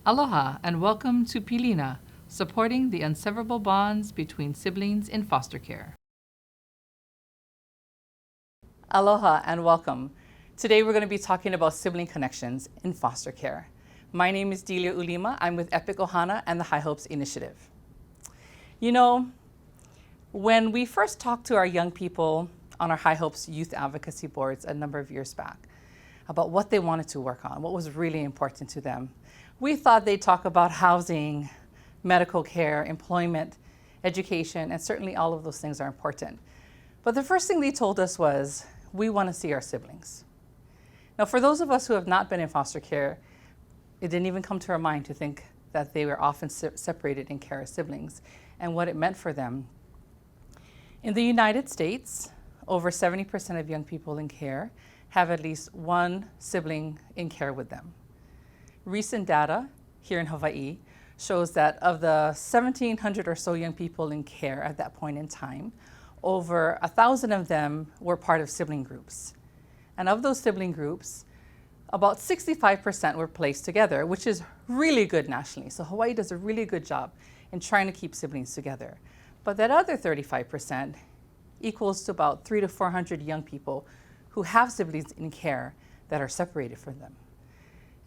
Aloha and welcome to Pilina, supporting the inseparable bonds between siblings in foster care. Aloha and welcome. Today we're going to be talking about sibling connections in foster care. My name is Delia Ulima. I'm with Epic Ohana and the High Hopes Initiative. You know, when we first talked to our young people on our High Hopes youth advocacy boards a number of years back about what they wanted to work on, what was really important to them, we thought they'd talk about housing, medical care, employment, education, and certainly all of those things are important. But the first thing they told us was, we want to see our siblings. Now, for those of us who have not been in foster care, it didn't even come to our mind to think that they were often separated in care as siblings and what it meant for them. In the United States, over 70% of young people in care have at least one sibling in care with them. Recent data here in Hawaii shows that of the 1,700 or so young people in care at that point in time, over 1,000 of them were part of sibling groups. And of those sibling groups, about 65% were placed together, which is really good nationally. So Hawaii does a really good job in trying to keep siblings together. But that other 35% equals to about 300 to 400 young people who have siblings in care that are separated from them.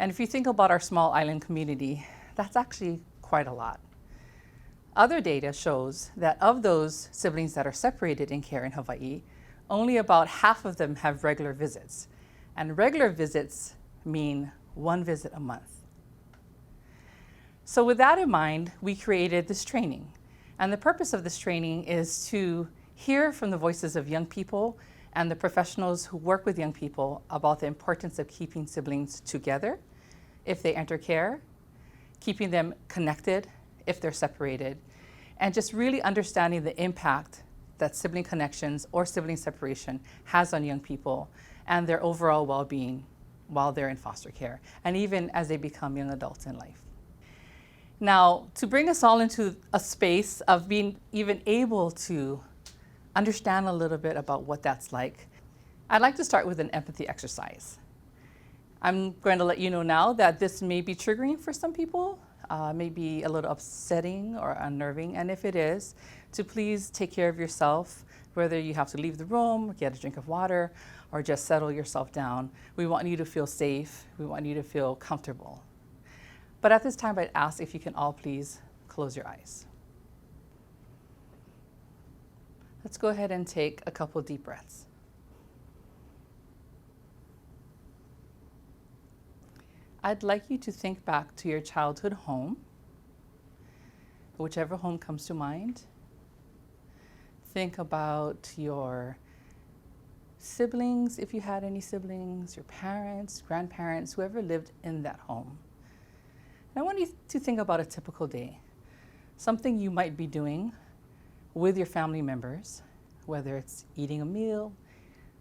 And if you think about our small island community, that's actually quite a lot. Other data shows that of those siblings that are separated in care in Hawaii, only about half of them have regular visits. And regular visits mean one visit a month. So with that in mind, we created this training. And the purpose of this training is to hear from the voices of young people and the professionals who work with young people about the importance of keeping siblings together if they enter care, keeping them connected if they're separated, and just really understanding the impact that sibling connections or sibling separation has on young people and their overall well-being while they're in foster care, and even as they become young adults in life. Now, to bring us all into a space of being even able to understand a little bit about what that's like, I'd like to start with an empathy exercise. I'm going to let you know now that this may be triggering for some people, may be a little upsetting or unnerving, and if it is, to please take care of yourself, whether you have to leave the room, get a drink of water, or just settle yourself down. We want you to feel safe. We want you to feel comfortable. But at this time, I'd ask if you can all please close your eyes. Let's go ahead and take a couple deep breaths. I'd like you to think back to your childhood home, whichever home comes to mind. Think about your siblings, if you had any siblings, your parents, grandparents, whoever lived in that home. And I want you to think about a typical day, something you might be doing with your family members, whether it's eating a meal,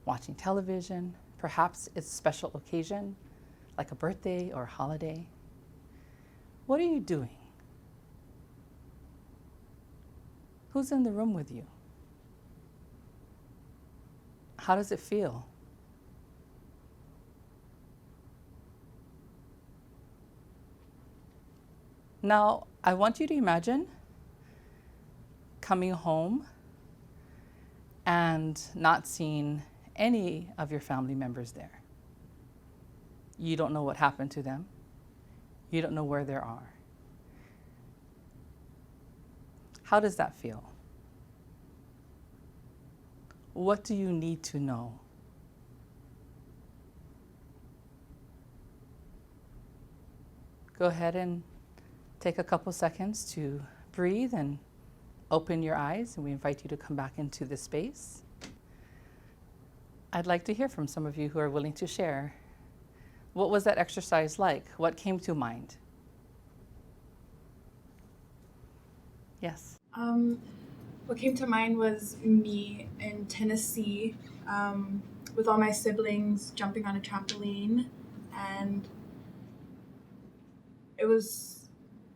watching television, perhaps it's a special occasion, like a birthday or a holiday. What are you doing? Who's in the room with you? How does it feel? Now, I want you to imagine coming home and not seeing any of your family members there. You don't know what happened to them. You don't know where they are. How does that feel? What do you need to know? Go ahead and take a couple seconds to breathe and open your eyes, and we invite you to come back into this space. I'd like to hear from some of you who are willing to share. What was that exercise like? What came to mind? Yes. What came to mind was me in Tennessee with all my siblings jumping on a trampoline, and it was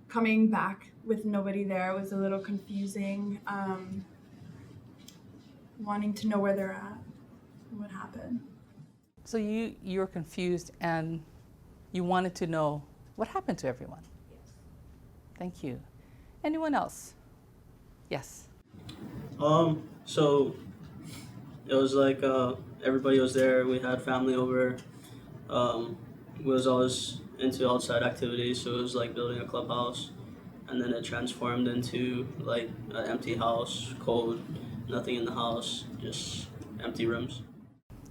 coming back with nobody there. It was a little confusing, wanting to know where they're at and what happened. So you were confused and you wanted to know what happened to everyone. Yes. Thank you. Anyone else? Yes. So it was like everybody was there. We had family over. We was always into outside activities, so it was like building a clubhouse, and then it transformed into like an empty house, cold, nothing in the house, just empty rooms.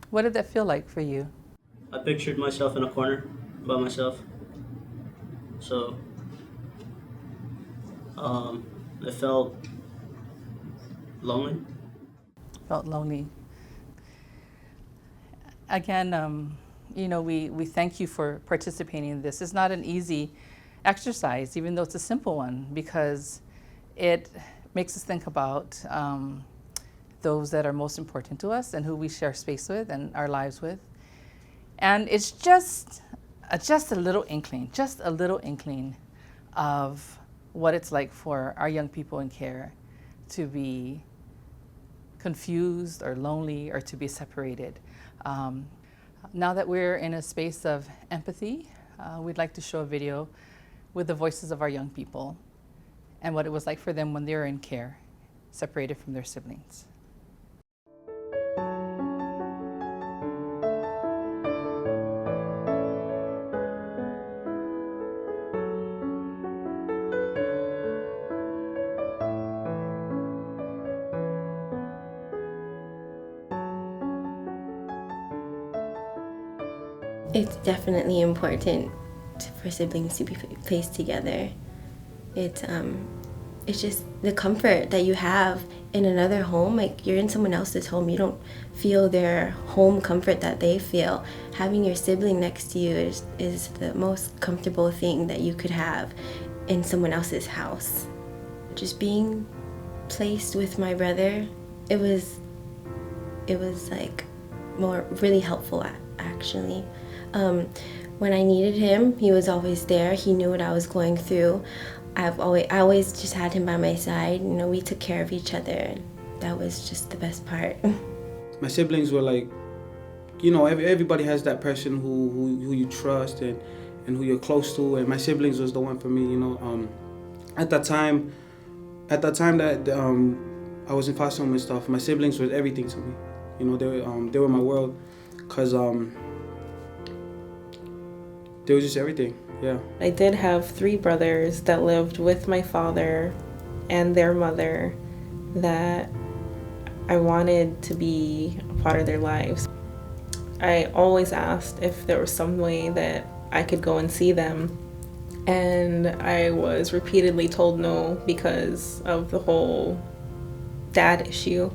What did that feel like for you? I pictured myself in a corner by myself, so it felt lonely. Felt lonely. Again, we thank you for participating in this. It's not an easy exercise, even though it's a simple one, because it makes us think about those that are most important to us and who we share space with and our lives with. And it's just a little inkling of what it's like for our young people in care to be confused or lonely or to be separated. Now that we're in a space of empathy, we'd like to show a video with the voices of our young people and what it was like for them when they were in care, separated from their siblings. It's definitely important for siblings to be placed together. It's just the comfort that you have in another home. Like, you're in someone else's home, you don't feel their home comfort that they feel. Having your sibling next to you is the most comfortable thing that you could have in someone else's house. Just being placed with my brother, it was like really helpful actually. When I needed him, he was always there. He knew what I was going through. I always just had him by my side. We took care of each other, and that was just the best part. My siblings were like, everybody has that person who you trust and who you're close to, and my siblings was the one for me. At that time that I was in foster home and stuff, my siblings were everything to me. They were my world, cause they were just everything. Yeah. I did have 3 brothers that lived with my father and their mother that I wanted to be a part of their lives. I always asked if there was some way that I could go and see them, and I was repeatedly told no because of the whole dad issue.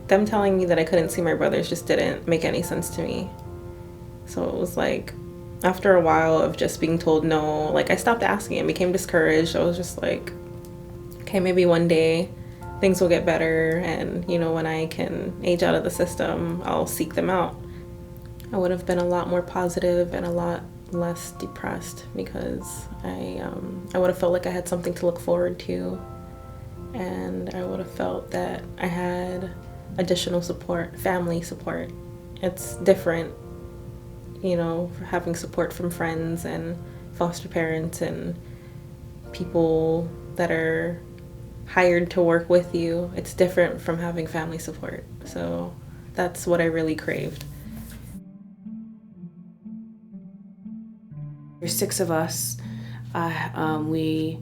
Them telling me that I couldn't see my brothers just didn't make any sense to me. So it was like, after a while of just being told no, like, I stopped asking and became discouraged. I was just like, okay, maybe one day things will get better, and when I can age out of the system, I'll seek them out. I would have been a lot more positive and a lot less depressed, because I would have felt like I had something to look forward to, and I would have felt that I had additional support, family support. It's different, having support from friends and foster parents and people that are hired to work with you. It's different from having family support. So that's what I really craved. There's 6 of us. We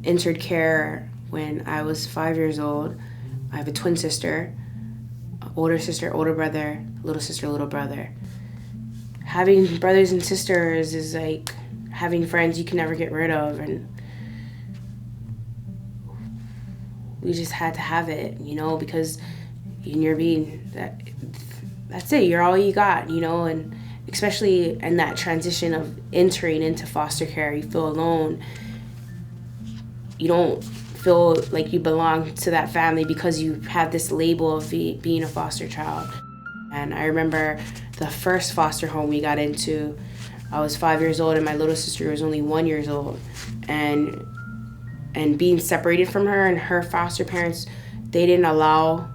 entered care when I was 5 years old. I have a twin sister, older brother, little sister, little brother. Having brothers and sisters is like having friends you can never get rid of, and we just had to have it, because that's it, you're all you got, and especially in that transition of entering into foster care, you feel alone. You don't feel like you belong to that family because you have this label of being a foster child. And I remember the first foster home we got into, I was 5 years old and my little sister was only 1 year old. And being separated from her, and her foster parents, they didn't allow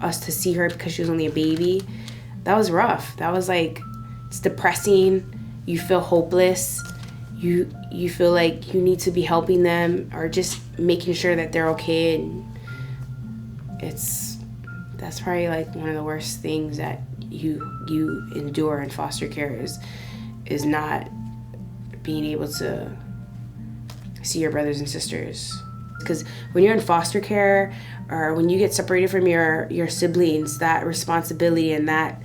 us to see her because she was only a baby. That was rough. That was like, it's depressing. You feel hopeless. you feel like you need to be helping them or just making sure that they're okay. And that's probably like one of the worst things that you endure in foster care is not being able to see your brothers and sisters. Because when you're in foster care or when you get separated from your siblings, that responsibility and that,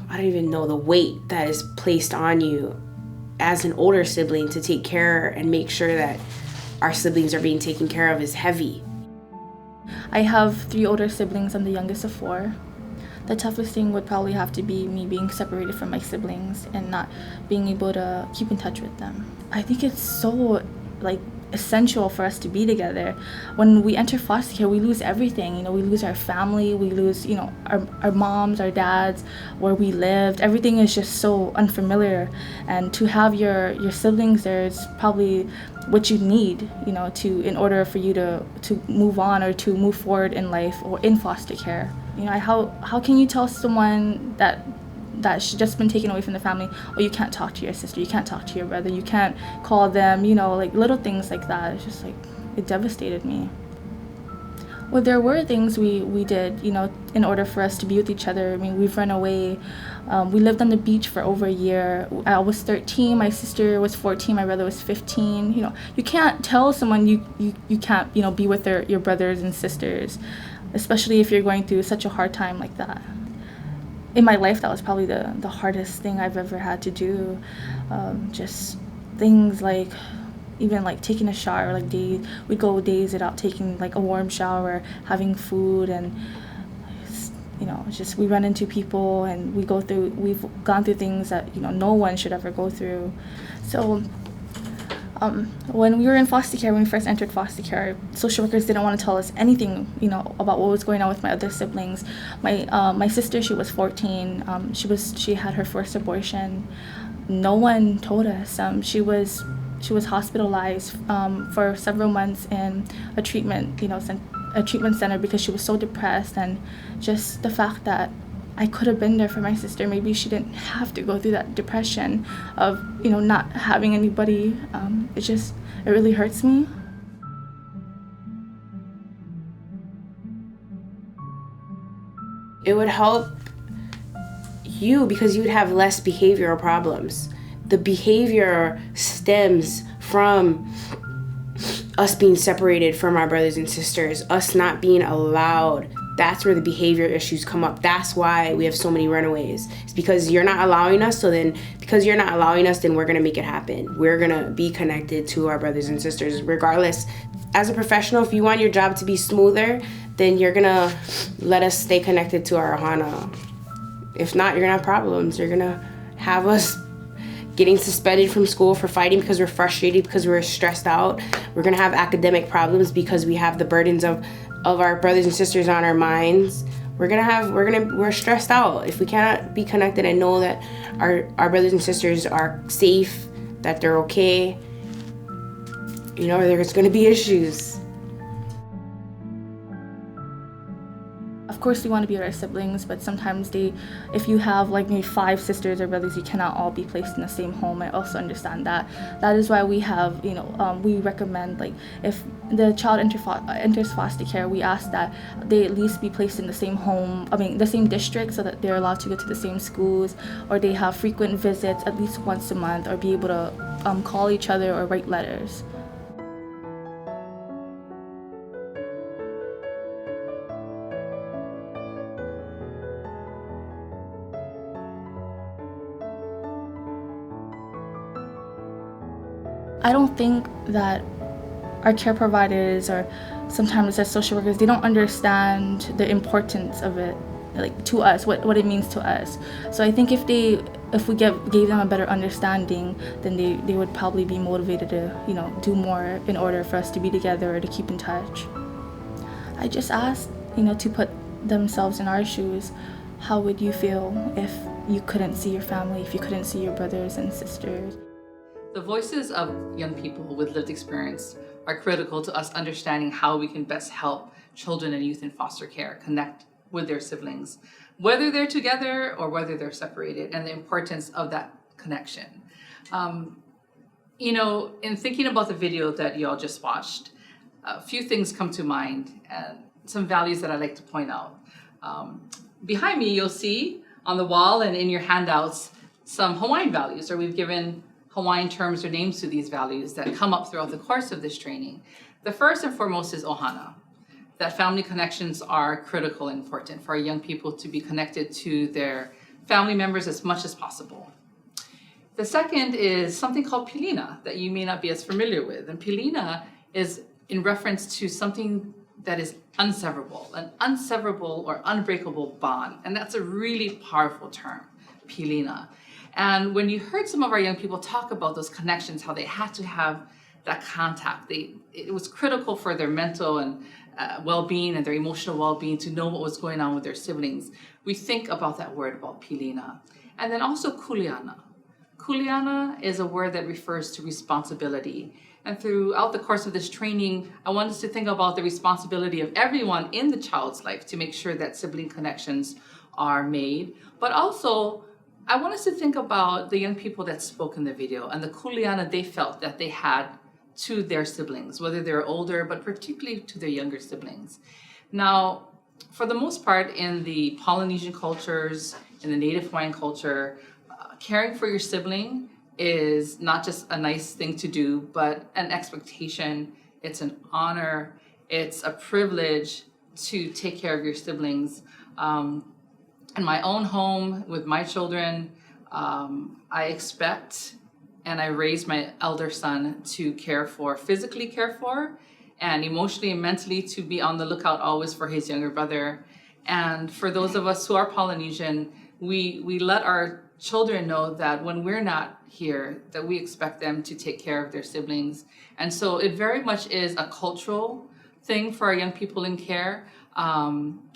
I don't even know, the weight that is placed on you as an older sibling to take care and make sure that our siblings are being taken care of is heavy. I have 3 older siblings. I'm the youngest of 4. The toughest thing would probably have to be me being separated from my siblings and not being able to keep in touch with them. I think it's so essential for us to be together. When we enter foster care, we lose everything. We lose our family, we lose, our moms, our dads, where we lived. Everything is just so unfamiliar. And to have your siblings there is probably what you need, in order for you to move on or to move forward in life or in foster care. How can you tell someone that's just been taken away from the family, or you can't talk to your sister, you can't talk to your brother, you can't call them, little things like that. It's just it devastated me. Well, there were things we did, in order for us to be with each other. I mean, we've run away. We lived on the beach for over a year. I was 13, my sister was 14, my brother was 15. You can't tell someone you can't, be with your brothers and sisters, especially if you're going through such a hard time like that. In my life, that was probably the hardest thing I've ever had to do. Just things like even taking a shower, we'd go days without taking a warm shower, having food, and we run into people and we've gone through things that no one should ever go through. So when we were in foster care, when we first entered foster care, social workers didn't want to tell us anything, about what was going on with my other siblings. My sister, she was 14. She had her first abortion. No one told us. She was hospitalized for several months in a treatment center because she was so depressed, and just the fact that I could have been there for my sister. Maybe she didn't have to go through that depression of, not having anybody. It really hurts me. It would help you because you would have less behavioral problems. The behavior stems from us being separated from our brothers and sisters, us not being allowed. That's where the behavior issues come up. That's why we have so many runaways. It's because you're not allowing us, then we're gonna make it happen. We're gonna be connected to our brothers and sisters regardless. As a professional, if you want your job to be smoother, then you're gonna let us stay connected to our ohana. If not, you're gonna have problems. You're gonna have us getting suspended from school for fighting because we're frustrated, because we're stressed out. We're gonna have academic problems because we have the burdens of our brothers and sisters on our minds. We're stressed out if we cannot be connected and know that our brothers and sisters are safe, that they're okay. There's gonna be issues. Of course, we want to be with our siblings, but sometimes if you have maybe 5 sisters or brothers, you cannot all be placed in the same home. I also understand that. That is why we have, we recommend if the child enters foster care, we ask that they at least be placed in the same home, the same district, so that they're allowed to go to the same schools, or they have frequent visits at least once a month, or be able to call each other or write letters. I don't think that our care providers or sometimes as social workers, they don't understand the importance of it, to us, what it means to us. So I think if we gave them a better understanding, then they would probably be motivated to, do more in order for us to be together or to keep in touch. I just asked, to put themselves in our shoes. How would you feel if you couldn't see your family, if you couldn't see your brothers and sisters? The voices of young people with lived experience are critical to us understanding how we can best help children and youth in foster care connect with their siblings, whether they're together or whether they're separated, and the importance of that connection. You know, in thinking about the video that you all just watched, a few things come to mind and some values that I'd like to point out. Behind me, you'll see on the wall and in your handouts some Hawaiian values, or we've given Hawaiian terms or names to these values that come up throughout the course of this training. The first and foremost is ohana, that family connections are critical and important for our young people to be connected to their family members as much as possible. The second is something called Pilina that you may not be as familiar with. And Pilina is in reference to something that is unseverable, an unseverable or unbreakable bond. And that's a really powerful term, Pilina. And when you heard some of our young people talk about those connections, how they had to have that contact, it was critical for their mental and well-being and their emotional well-being to know what was going on with their siblings. We think about that word, about Pilina. And then also kuleana. Kuleana is a word that refers to responsibility. And throughout the course of this training, I want us to think about the responsibility of everyone in the child's life to make sure that sibling connections are made. But also, I want us to think about the young people that spoke in the video and the kuleana they felt that they had to their siblings, whether they're older, but particularly to their younger siblings. Now, for the most part, in the Polynesian cultures, in the Native Hawaiian culture, caring for your sibling is not just a nice thing to do, but an expectation. It's an honor. It's a privilege to take care of your siblings. In my own home with my children, I expect and I raise my elder son to physically care for, and emotionally and mentally to be on the lookout always for his younger brother. And for those of us who are Polynesian, we let our children know that when we're not here, that we expect them to take care of their siblings. And so it very much is a cultural thing for our young people in care.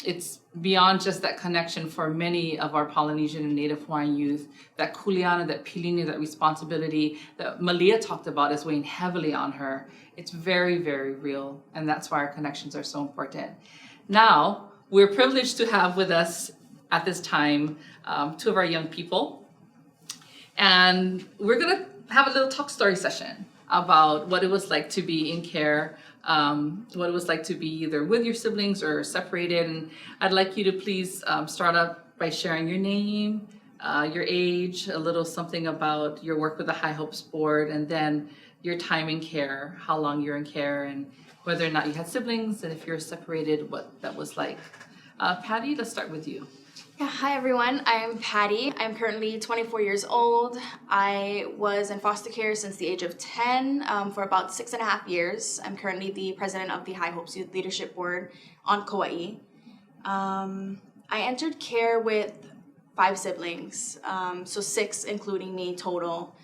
It's beyond just that connection for many of our Polynesian and Native Hawaiian youth. That kuleana, that pilini, that responsibility that Malia talked about is weighing heavily on her. It's very, very real. And that's why our connections are so important. Now, we're privileged to have with us at this time two of our young people. And we're going to have a little talk story session about what it was like to be in care, what it was like to be either with your siblings or separated. And I'd like you to please start up by sharing your name, your age, a little something about your work with the High Hopes Board, and then your time in care, how long you're in care, and whether or not you had siblings, and if you're separated, what that was like. Patty, let's start with you. Yeah, hi everyone, I'm Patty. I'm currently 24 years old. I was in foster care since the age of 10 for about 6.5 years. I'm currently the president of the High Hopes Youth Leadership Board on Kauai. I entered care with 5 siblings, so 6 including me total.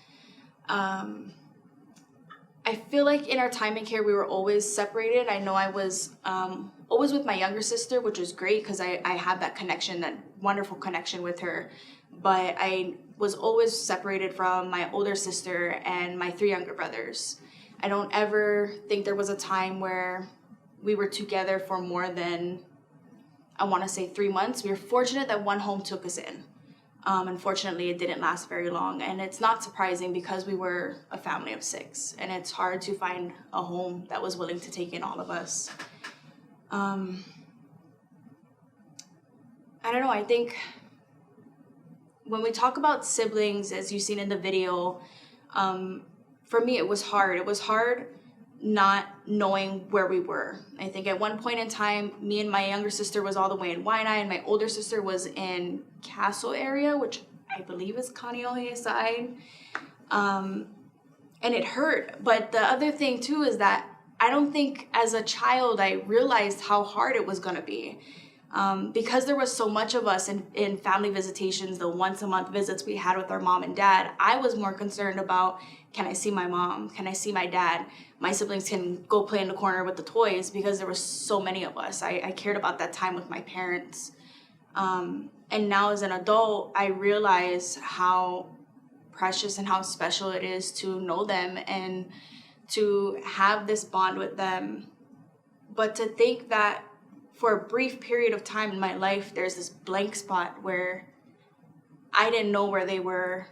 I feel like in our time in care, we were always separated. I know I was always with my younger sister, which was great because I had that connection, that wonderful connection with her. But I was always separated from my older sister and my 3 younger brothers. I don't ever think there was a time where we were together for more than, I want to say 3 months. We were fortunate that one home took us in. Unfortunately, it didn't last very long, and it's not surprising because we were a family of 6, and it's hard to find a home that was willing to take in all of us. I don't know, I think when we talk about siblings, as you've seen in the video, for me it was hard. It was hard not knowing where we were. I think at one point in time, me and my younger sister was all the way in Waianae, and my older sister was in Castle area, which I believe is Kaneohe side. And it hurt. But the other thing too is that I don't think as a child I realized how hard it was gonna be. Because there was so much of us in family visitations, the once a month visits we had with our mom and dad, I was more concerned about, can I see my mom? Can I see my dad? My siblings can go play in the corner with the toys because there were so many of us. I cared about that time with my parents. And now as an adult, I realize how precious and how special it is to know them and to have this bond with them. But to think that for a brief period of time in my life, there's this blank spot where I didn't know where they were.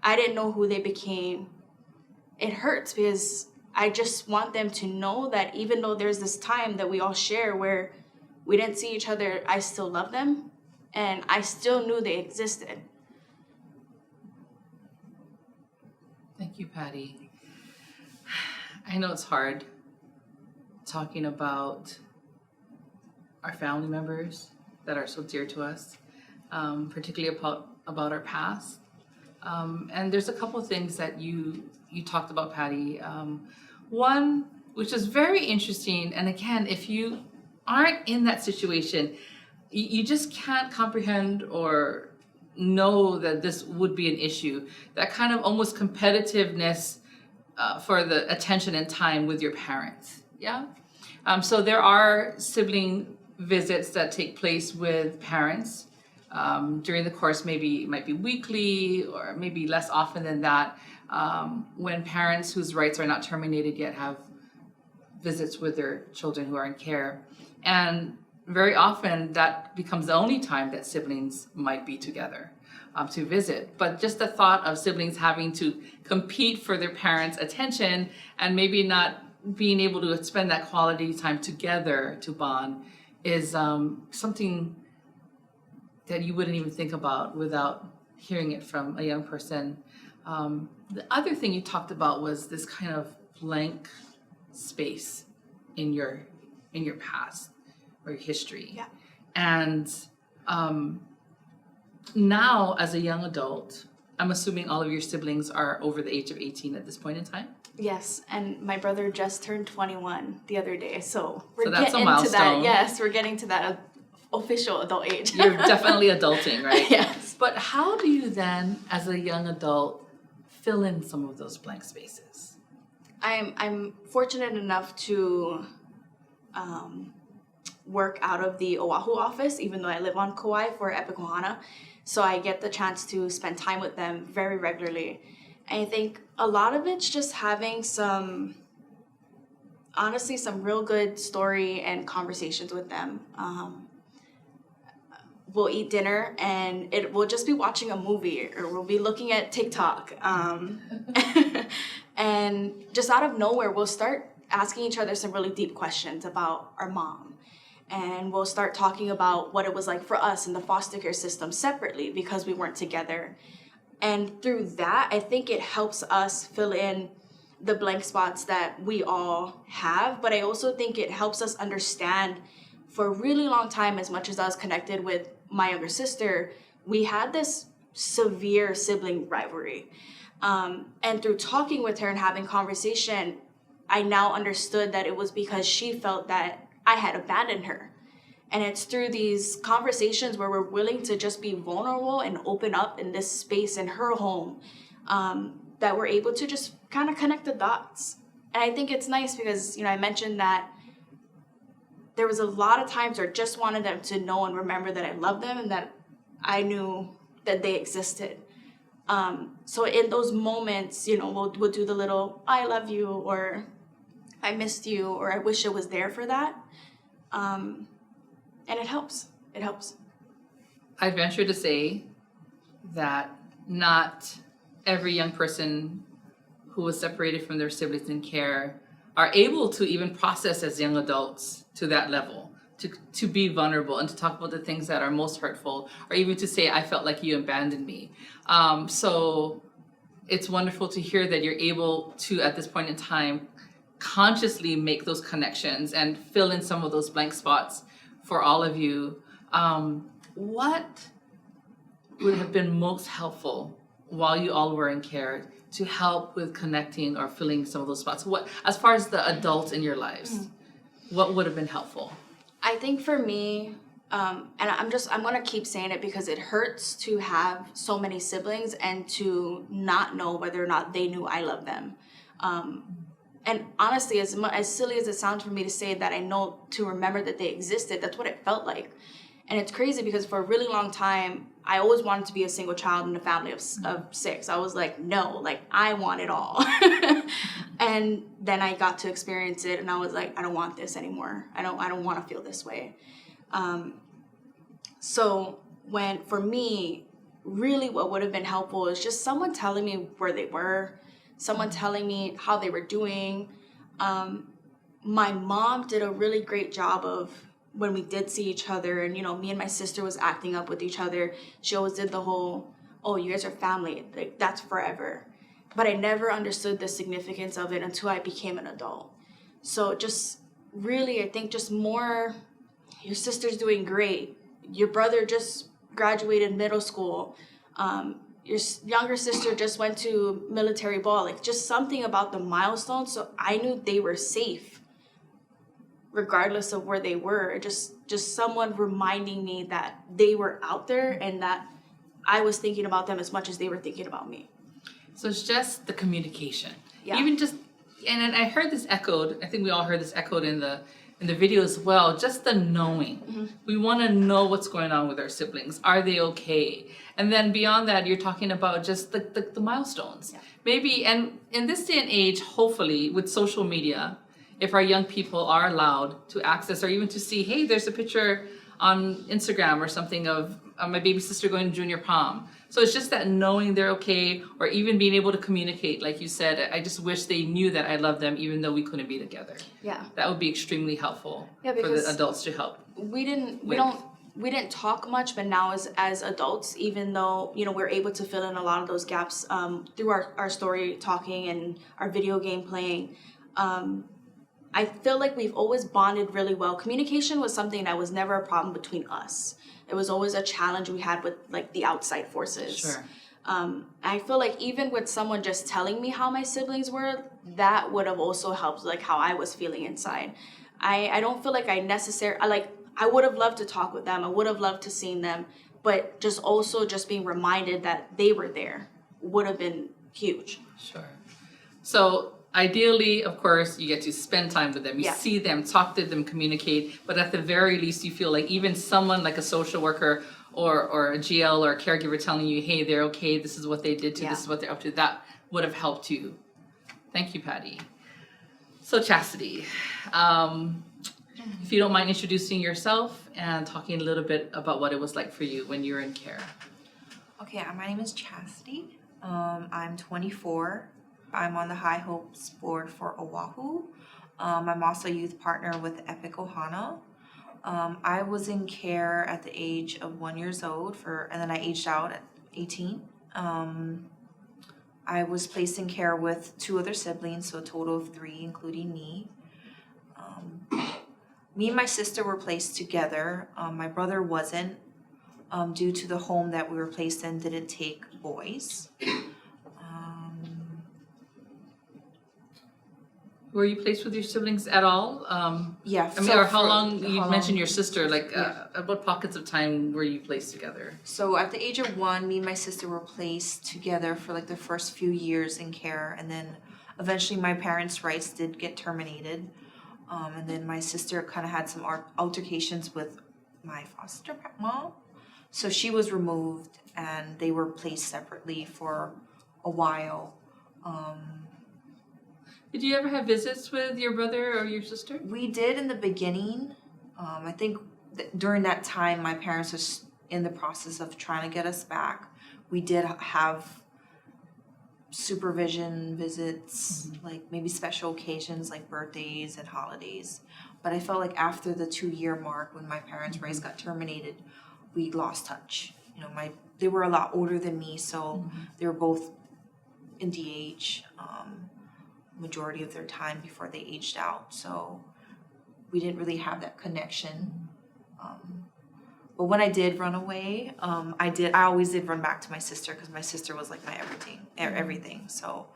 I didn't know who they became. it hurts because I just want them to know that even though there's this time that we all share where we didn't see each other, I still love them and I still knew they existed. Thank you, Patty. I know it's hard talking about our family members that are so dear to us, particularly about our past. And there's a couple of things that you talked about, Patty. One, which is very interesting, and again, if you aren't in that situation, you just can't comprehend or know that this would be an issue. That kind of almost competitiveness for the attention and time with your parents. Yeah. So there are sibling visits that take place with parents during the course. Maybe it might be weekly or maybe less often than that. When parents whose rights are not terminated yet have visits with their children who are in care, and very often that becomes the only time that siblings might be together to visit. But just the thought of siblings having to compete for their parents' attention and maybe not being able to spend that quality time together to bond is something that you wouldn't even think about without hearing it from a young person. The other thing you talked about was this kind of blank space in your past or your history. Yeah. And now as a young adult, I'm assuming all of your siblings are over the age of 18 at this point in time? Yes, and my brother just turned 21 the other day, so we're that's a getting to that. milestone. Yes, we're getting to that official adult age. You're definitely adulting, right? Yes. But how do you then, as a young adult, fill in some of those blank spaces? I'm fortunate enough to work out of the Oahu office, even though I live on Kauai for Epic Ohana. So I get the chance to spend time with them very regularly. And I think a lot of it's just having some real good story and conversations with them. We'll eat dinner and we'll just be watching a movie or we'll be looking at TikTok. And just out of nowhere, we'll start asking each other some really deep questions about our mom. And we'll start talking about what it was like for us in the foster care system separately because we weren't together. And through that, I think it helps us fill in the blank spots that we all have. But I also think it helps us understand for a really long time, as much as I was connected with my younger sister, we had this severe sibling rivalry. And through talking with her and having conversation, I now understood that it was because she felt that I had abandoned her. And it's through these conversations where we're willing to just be vulnerable and open up in this space in her home that we're able to just kind of connect the dots. And I think it's nice because, I mentioned that there was a lot of times where I just wanted them to know and remember that I loved them and that I knew that they existed. So in those moments, we'll do the little, I love you, or I missed you, or I wish it was there for that. And it helps. It helps. I'd venture to say that not every young person who was separated from their siblings in care are able to even process as young adults to that level, to be vulnerable and to talk about the things that are most hurtful, or even to say, I felt like you abandoned me. So it's wonderful to hear that you're able to, at this point in time, consciously make those connections and fill in some of those blank spots for all of you. What would have been most helpful while you all were in care to help with connecting or filling some of those spots? What, as far as the adults in your lives, what would have been helpful? I think for me, and I'm gonna keep saying it because it hurts to have so many siblings and to not know whether or not they knew I loved them. And honestly, as silly as it sounds for me to say that I know to remember that they existed, that's what it felt like. And it's crazy because for a really long time, I always wanted to be a single child in a family of 6. I was like, no, I want it all. And then I got to experience it and I was like, I don't want this anymore. I don't want to feel this way. So for me, really what would have been helpful is just someone telling me where they were, someone telling me how they were doing. My mom did a really great job of, when we did see each other and, you know, me and my sister was acting up with each other, she always did the whole, oh, you guys are family, like that's forever. But I never understood the significance of it until I became an adult. So just really, I think just more, your sister's doing great. Your brother just graduated middle school. Your younger sister just went to military ball. Like just something about the milestones. So I knew they were safe, regardless of where they were. Just someone reminding me that they were out there and that I was thinking about them as much as they were thinking about me. So it's just the communication. Yeah. Even just, and I heard this echoed, I think we all heard this echoed in the video as well, just the knowing. Mm-hmm. We want to know what's going on with our siblings. Are they okay? And then beyond that, you're talking about just the milestones. Yeah. Maybe, and in this day and age, hopefully with social media, if our young people are allowed to access or even to see, hey, there's a picture on Instagram or something of my baby sister going to junior prom. So it's just that knowing they're okay, or even being able to communicate, like you said, I just wish they knew that I love them even though we couldn't be together. Yeah. That would be extremely helpful Yeah, for because the adults to help. we didn't talk much, but now as adults, even though, you know, we're able to fill in a lot of those gaps through our story talking and our video game playing, I feel like we've always bonded really well. Communication was something that was never a problem between us. It was always a challenge we had with like the outside forces. Sure. I feel like even with someone just telling me how my siblings were, that would have also helped like how I was feeling inside. I don't feel like I would have loved to talk with them. I would have loved to seen them, but just also just being reminded that they were there would have been huge. Sure. So ideally, of course, you get to spend time with them. You Yeah. see them, talk to them, communicate. But at the very least, you feel like even someone like a social worker or a GL or a caregiver telling you, hey, they're okay, this is what they did to, Yeah. this is what they're up to, that would have helped you. Thank you, Patty. So Chastity, if you don't mind introducing yourself and talking a little bit about what it was like for you when you were in care. Okay, my name is Chastity. I'm 24. I'm on the High Hopes board for Oahu. I'm also a youth partner with Epic Ohana. I was in care at the age of 1 year old and then I aged out at 18. I was placed in care with 2 other siblings, so a total of 3, including me. Me and my sister were placed together. My brother wasn't, due to the home that we were placed in didn't take boys. Were you placed with your siblings at all? Yeah. I mean, or how long, you mentioned your sister, like at what pockets of time were you placed together? So at the age of 1, me and my sister were placed together for like the first few years in care, and then eventually my parents' rights did get terminated. And then my sister kind of had some altercations with my foster mom. So she was removed and they were placed separately for a while. Did you ever have visits with your brother or your sister? We did in the beginning. I think during that time, my parents was in the process of trying to get us back. We did have supervision visits, like maybe special occasions like birthdays and holidays. But I felt like after the 2-year mark, when my parents' rights got terminated, we lost touch. You know, they were a lot older than me, so they were both in DH. Majority of their time before they aged out, so we didn't really have that connection. But when I did run away, I always did run back to my sister because my sister was like my everything. So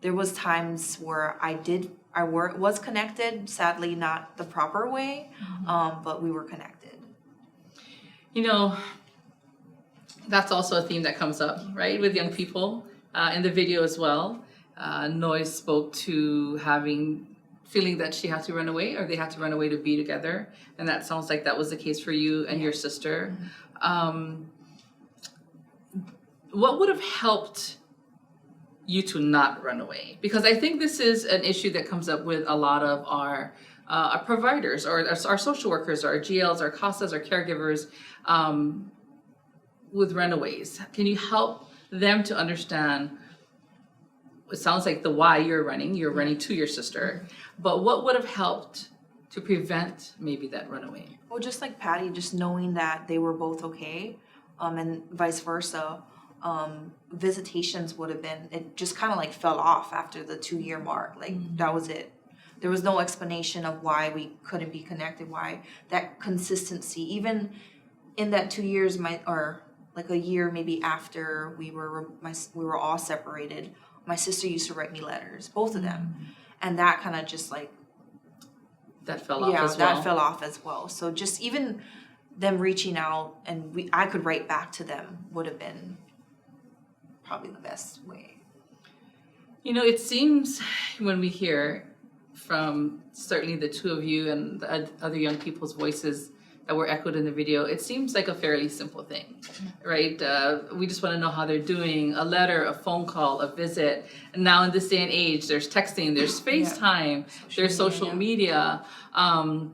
there was times where I was connected, sadly not the proper way, but we were connected. You know, that's also a theme that comes up, right, with young people in the video as well. Noise spoke to feeling that she had to run away, or they had to run away to be together, and that sounds like that was the case for you and your sister. What would have helped you to not run away? Because I think this is an issue that comes up with a lot of our providers, or our social workers, or our GLs, our CASAs, our caregivers with runaways. Can you help them to understand it sounds like the why you're running to your sister, but what would have helped to prevent maybe that runaway? Well, just like Patty, just knowing that they were both okay, and vice versa. Visitations would have been, it just kind of like fell off after the 2-year mark. Like that was it. There was no explanation of why we couldn't be connected, why that consistency, even in that 2 years, or like a year maybe after we were all separated, my sister used to write me letters, both of them. And that kind of just like, that fell off as well. Yeah, that fell off as well. So just even them reaching out and I could write back to them would have been probably the best way. You know, it seems when we hear from certainly the two of you and the other young people's voices that were echoed in the video, it seems like a fairly simple thing, right? We just want to know how they're doing, a letter, a phone call, a visit. And now in this day and age, there's texting, there's FaceTime, there's social media. And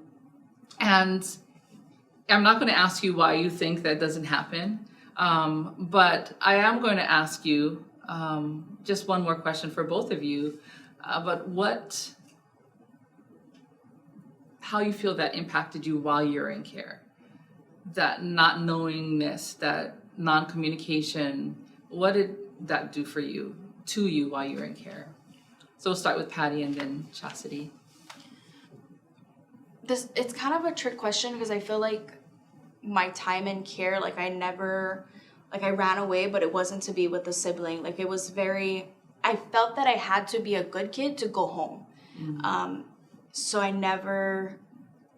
I'm not going to ask you why you think that doesn't happen, but I am going to ask you just one more question for both of you, but how you feel that impacted you while you're in care, that not knowingness, that non-communication, what did that do for you, to you while you're in care? So we'll start with Patty and then Chastity. It's kind of a trick question because I feel like my time in care, like I ran away, but it wasn't to be with a sibling. Like it was I felt that I had to be a good kid to go home. So I never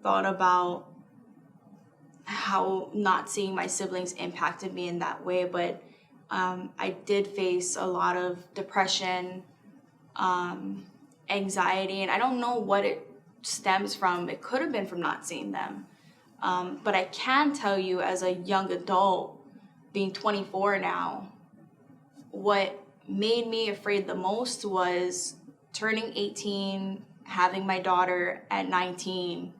thought about how not seeing my siblings impacted me in that way, but I did face a lot of depression, anxiety, and I don't know what it stems from. It could have been from not seeing them. But I can tell you as a young adult, being 24 now, what made me afraid the most was turning 18, having my daughter at 19,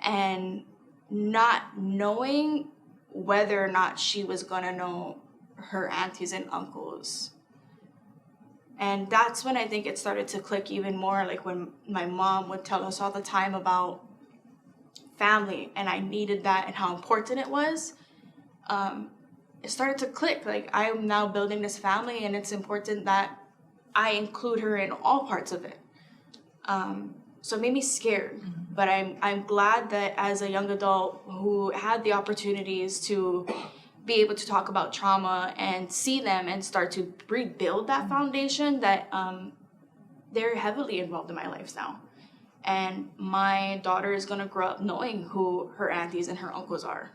and not knowing whether or not she was going to know her aunties and uncles. And that's when I think it started to click even more, like when my mom would tell us all the time about family, and I needed that and how important it was. It started to click, like I'm now building this family and it's important that I include her in all parts of it. So it made me scared, but I'm glad that as a young adult who had the opportunities to be able to talk about trauma and see them and start to rebuild that foundation, that they're heavily involved in my life now. And my daughter is going to grow up knowing who her aunties and her uncles are.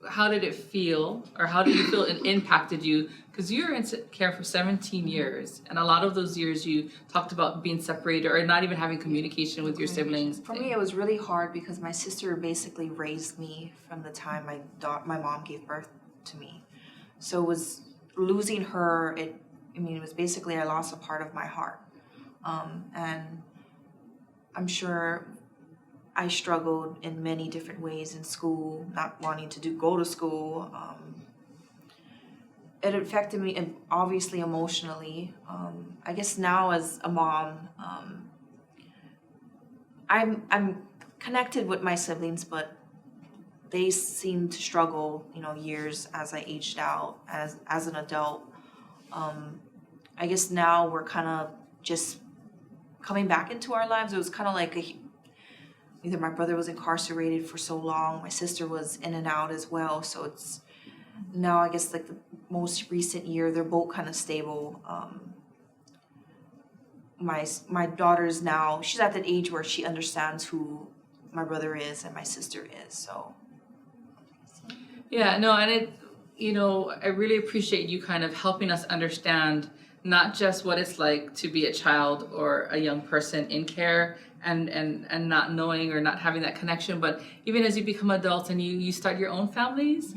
How did it feel, or how did you feel it impacted you? Because you were in care for 17 years, and a lot of those years you talked about being separated or not even having communication with your siblings. For me, it was really hard because my sister basically raised me from the time my mom gave birth to me. So it was losing her, it was basically I lost a part of my heart. And I'm sure I struggled in many different ways in school, not wanting to go to school. It affected me, and obviously emotionally. I guess now as a mom, I'm connected with my siblings, but they seem to struggle, years as I aged out as an adult. I guess now we're kind of just coming back into our lives. It was kind of like either my brother was incarcerated for so long, my sister was in and out as well. So it's now, I guess, like the most recent year, they're both kind of stable. My daughter's now, she's at that age where she understands who my brother is and my sister is. So yeah, no, and I really appreciate you kind of helping us understand not just what it's like to be a child or a young person in care and not knowing or not having that connection, but even as you become adults and you start your own families,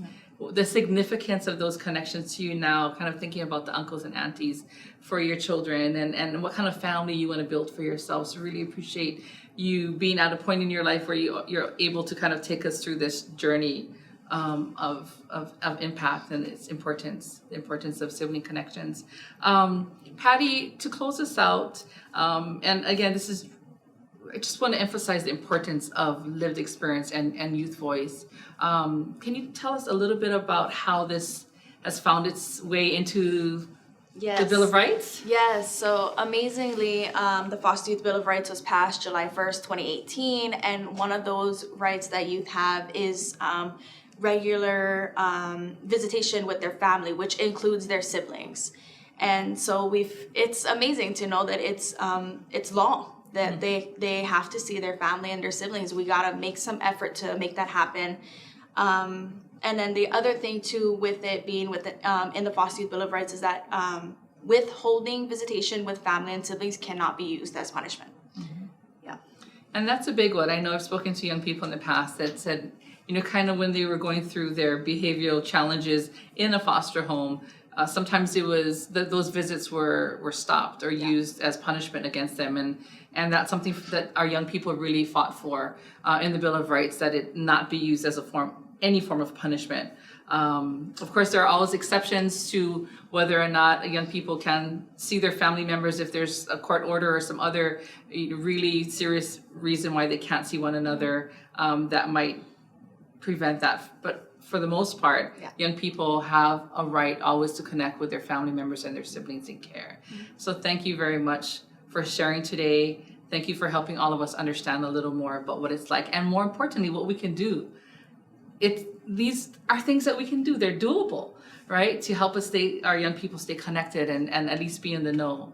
the significance of those connections to you now, kind of thinking about the uncles and aunties for your children and what kind of family you want to build for yourself. So really appreciate you being at a point in your life where you're able to kind of take us through this journey of impact and its importance, the importance of sibling connections. Patty, to close us out, and again, I just want to emphasize the importance of lived experience and youth voice. Can you tell us a little bit about how this has found its way into the Bill of Rights? Yes, so amazingly, the Foster Youth Bill of Rights was passed July 1st, 2018, and one of those rights that youth have is regular visitation with their family, which includes their siblings. And so it's amazing to know that it's law, that they have to see their family and their siblings. We gotta make some effort to make that happen. And then the other thing too, with it being in the Foster Youth Bill of Rights, is that withholding visitation with family and siblings cannot be used as punishment. Yeah. And that's a big one. I know I've spoken to young people in the past that said, kind of when they were going through their behavioral challenges in a foster home, sometimes it was those visits were stopped or used as punishment against them, and that's something that our young people really fought for in the Bill of Rights, that it not be used as any form of punishment. Of course, there are always exceptions to whether or not young people can see their family members if there's a court order or some other really serious reason why they can't see one another that might prevent that. But for the most part, young people have a right always to connect with their family members and their siblings in care. So thank you very much for sharing today. Thank you for helping all of us understand a little more about what it's like, and more importantly, what we can do. These are things that we can do. They're doable, right? To help us our young people stay connected and at least be in the know.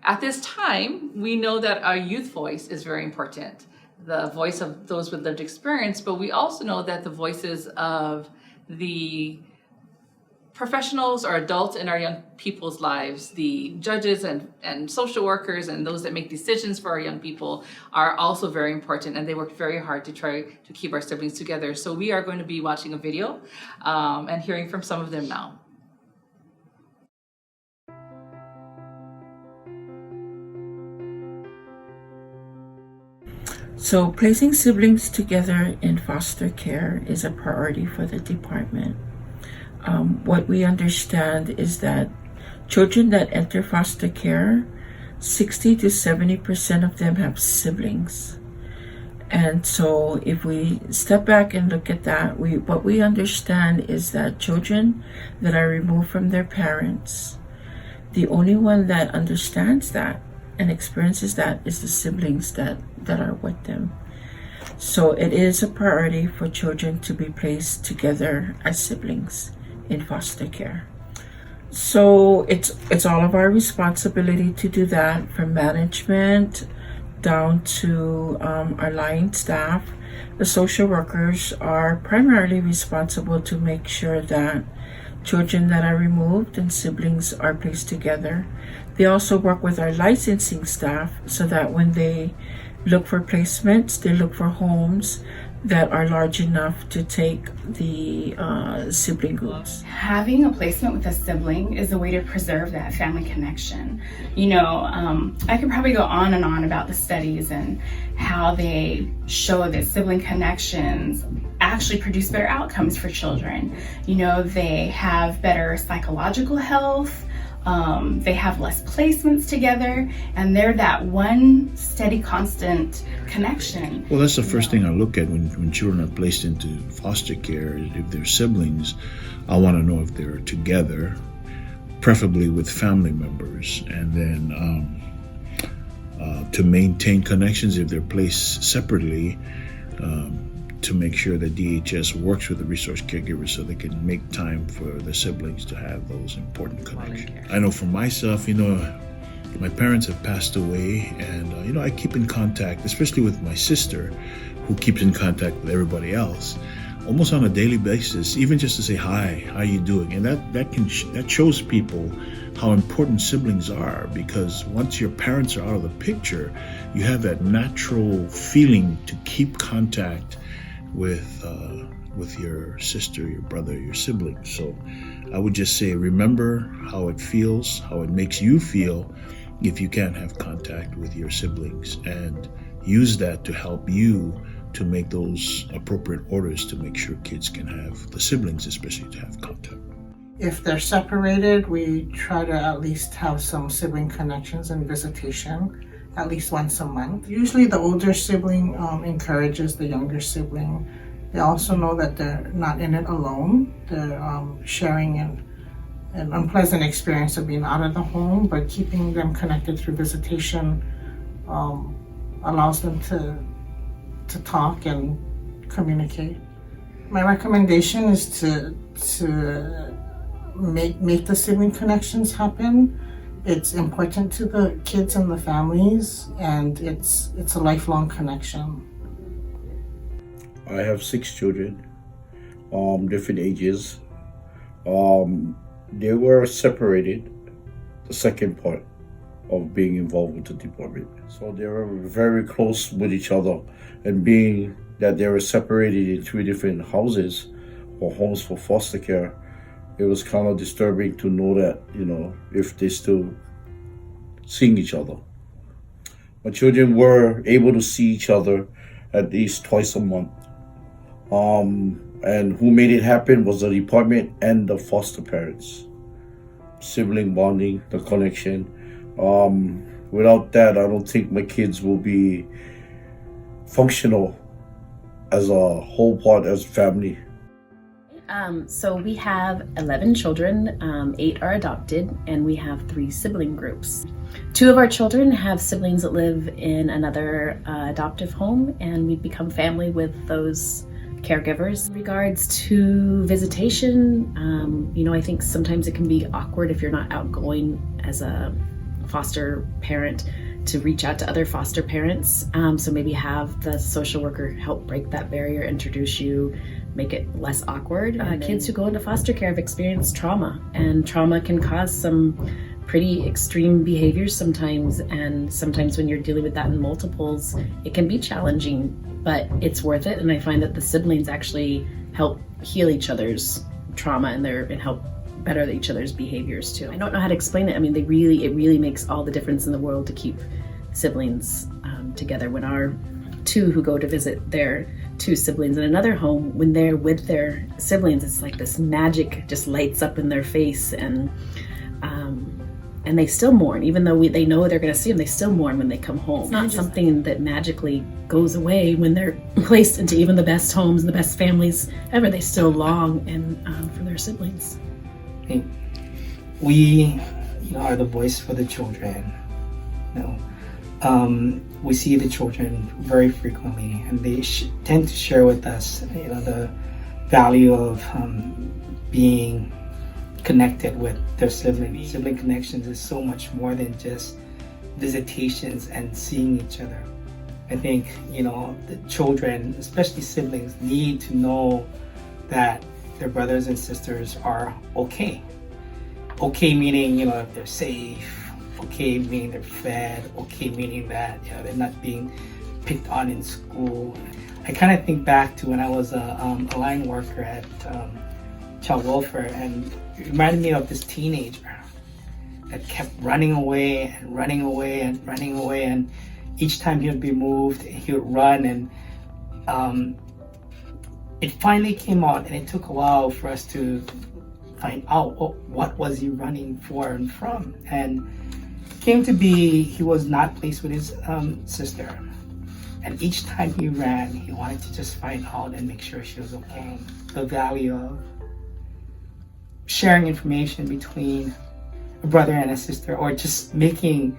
At this time, we know that our youth voice is very important, the voice of those with lived experience, but we also know that the voices of the professionals or adults in our young people's lives, the judges and social workers and those that make decisions for our young people, are also very important, and they work very hard to try to keep our siblings together. So we are going to be watching a video and hearing from some of them now. So placing siblings together in foster care is a priority for the department. What we understand is that children that enter foster care, 60 to 70% of them have siblings. And so if we step back and look at that, what we understand is that children that are removed from their parents, the only one that understands that and experiences that is the siblings that are with them. So it is a priority for children to be placed together as siblings in foster care. So it's all of our responsibility to do that, from management down to our line staff. The social workers are primarily responsible to make sure that children that are removed and siblings are placed together. They also work with our licensing staff so that when they look for placements, they look for homes that are large enough to take the sibling groups. Having a placement with a sibling is a way to preserve that family connection. I could probably go on and on about the studies and how they show that sibling connections actually produce better outcomes for children. They have better psychological health, they have less placements together, and they're that one steady, constant connection. Well, that's the first thing I look at when children are placed into foster care. If they're siblings, I want to know if they're together, preferably with family members, and then to maintain connections if they're placed separately, to make sure that DHS works with the resource caregivers so they can make time for the siblings to have those important connections. I know for myself, my parents have passed away, and I keep in contact, especially with my sister, who keeps in contact with everybody else almost on a daily basis, even just to say hi, how you doing? And that shows people how important siblings are, because once your parents are out of the picture, you have that natural feeling to keep contact with your sister, your brother, your siblings. So I would just say, remember how it feels, how it makes you feel if you can't have contact with your siblings, and use that to help you to make those appropriate orders to make sure kids can have, the siblings especially, to have contact. If they're separated, we try to at least have some sibling connections and visitation at least once a month. Usually the older sibling encourages the younger sibling. They also know that they're not in it alone. They're sharing an unpleasant experience of being out of the home, but keeping them connected through visitation allows them to talk and communicate. My recommendation is to make the sibling connections happen. It's important to the kids and the families, and it's a lifelong connection. I have 6 children, different ages. They were separated, the second part of being involved with the department. So they were very close with each other, and being that they were separated in 3 different houses or homes for foster care, it was kind of disturbing to know that, if they still seeing each other. My children were able to see each other at least twice a month. And who made it happen was the department and the foster parents. Sibling bonding, the connection. Without that, I don't think my kids will be functional as a whole part, as a family. So we have 11 children, 8 are adopted, and we have 3 sibling groups. 2 of our children have siblings that live in another adoptive home, and we've become family with those caregivers. In regards to visitation, I think sometimes it can be awkward if you're not outgoing as a foster parent to reach out to other foster parents. So maybe have the social worker help break that barrier, introduce you, make it less awkward. Kids who go into foster care have experienced trauma, and trauma can cause some pretty extreme behaviors sometimes, and sometimes when you're dealing with that in multiples, it can be challenging, but it's worth it. And I find that the siblings actually help heal each other's trauma and help better each other's behaviors too. I don't know how to explain it. I mean, it really makes all the difference in the world to keep siblings together. When our 2 who go to visit their 2 siblings in another home, when they're with their siblings, it's like this magic just lights up in their face, and they still mourn. Even though they know they're going to see them, they still mourn when they come home. It's not something that magically goes away when they're placed into even the best homes and the best families ever. They still long for their siblings. We are the voice for the children. We see the children very frequently, and they tend to share with us the value of being connected with their siblings. Sibling Connections is so much more than just visitations and seeing each other. I think the children, especially siblings, need to know that their brothers and sisters are okay. Okay meaning if they're safe. Okay meaning they're fed. Okay meaning that they're not being picked on in school. I kind of think back to when I was a line worker at child welfare, and it reminded me of this teenager that kept running away and running away and running away, and each time he would be moved, he would run, and it finally came out, and it took a while for us to find out what was he running for and from. And it came to be he was not placed with his sister, and each time he ran, he wanted to just find out and make sure she was okay. The value of sharing information between a brother and a sister, or just making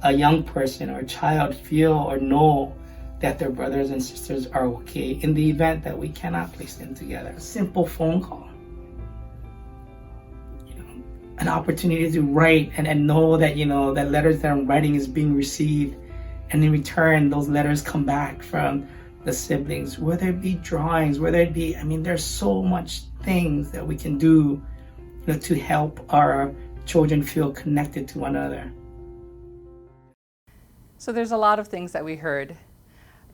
a young person or a child feel or know that their brothers and sisters are okay in the event that we cannot place them together. A simple phone call, an opportunity to write and know that that letters that I'm writing is being received, and in return those letters come back from the siblings, whether it be drawings, whether it be, there's so much things that we can do to help our children feel connected to one another. So there's a lot of things that we heard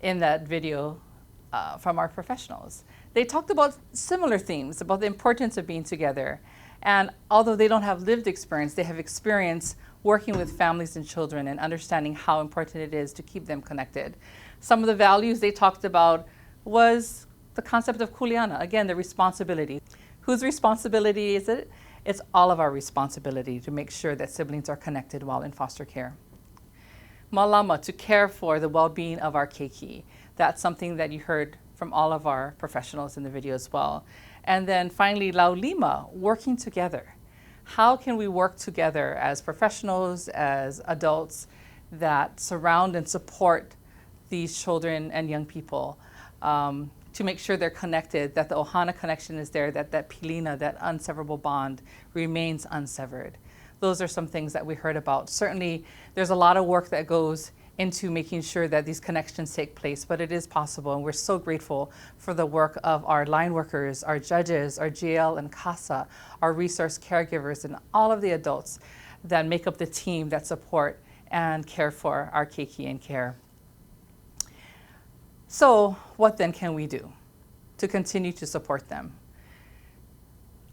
in that video from our professionals. They talked about similar themes, about the importance of being together. And although they don't have lived experience, they have experience working with families and children and understanding how important it is to keep them connected. Some of the values they talked about was the concept of kuleana, again, the responsibility. Whose responsibility is it? It's all of our responsibility to make sure that siblings are connected while in foster care. Malama, to care for the well-being of our keiki. That's something that you heard from all of our professionals in the video as well. And then finally, laulima, working together. How can we work together as professionals, as adults that surround and support these children and young people to make sure they're connected, that the ohana connection is there, that pilina, that unseverable bond remains unsevered. Those are some things that we heard about. Certainly, there's a lot of work that goes into making sure that these connections take place, but it is possible, and we're so grateful for the work of our line workers, our judges, our GL and CASA, our resource caregivers, and all of the adults that make up the team that support and care for our keiki in care. So what then can we do to continue to support them?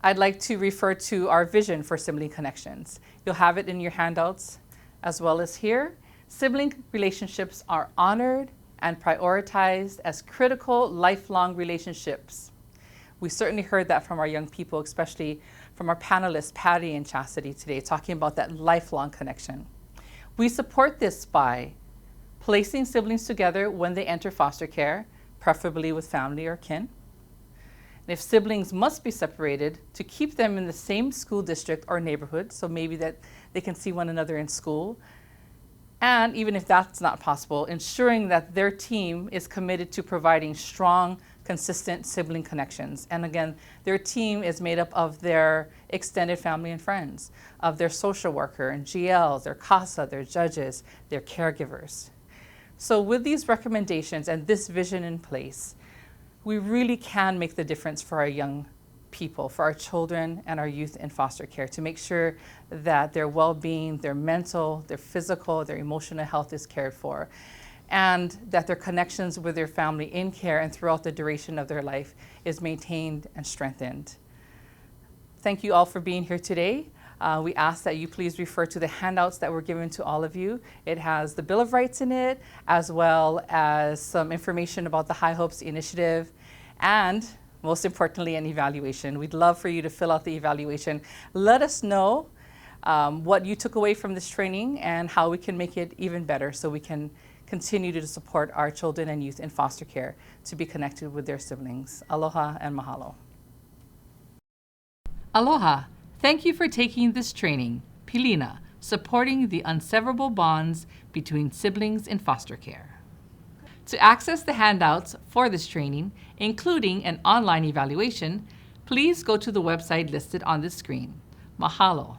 I'd like to refer to our vision for Sibling Connections. You'll have it in your handouts as well as here. Sibling relationships are honored and prioritized as critical lifelong relationships. We certainly heard that from our young people, especially from our panelists, Patty and Chastity today, talking about that lifelong connection. We support this by placing siblings together when they enter foster care, preferably with family or kin. And if siblings must be separated, to keep them in the same school district or neighborhood, so maybe that they can see one another in school. And even if that's not possible, ensuring that their team is committed to providing strong, consistent sibling connections. And again, their team is made up of their extended family and friends, of their social worker and GLs, their CASA, their judges, their caregivers. So with these recommendations and this vision in place, we really can make the difference for our young people, for our children and our youth in foster care, to make sure that their well-being, their mental, their physical, their emotional health is cared for, and that their connections with their family in care and throughout the duration of their life is maintained and strengthened. Thank you all for being here today. We ask that you please refer to the handouts that were given to all of you. It has the Bill of Rights in it, as well as some information about the High Hopes Initiative, and most importantly, an evaluation. We'd love for you to fill out the evaluation. Let us know what you took away from this training and how we can make it even better so we can continue to support our children and youth in foster care to be connected with their siblings. Aloha and mahalo. Aloha. Thank you for taking this training, Pilina, supporting the unseverable bonds between siblings in foster care. To access the handouts for this training, including an online evaluation, please go to the website listed on this screen. Mahalo.